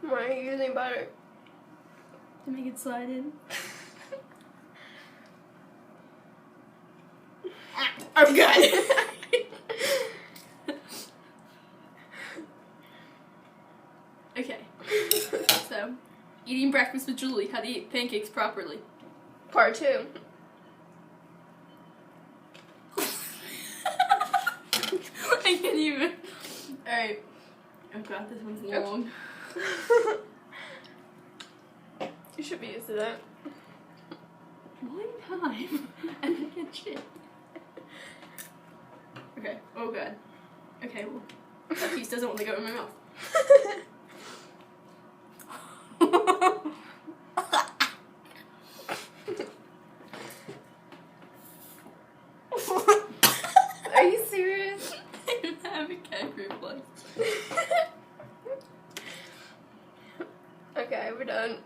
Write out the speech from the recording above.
Why are you using butter? To make it slide in. I'm good. Okay. So, eating breakfast with Julie. How to eat pancakes properly. Part 2. I can't even. Alright. Oh god, this one's long. You should be used to that. One time. And I get shit. Okay. Oh god. Okay, well. That piece doesn't want to go in my mouth. Are you serious? I have a gag reflex. Okay, we're done.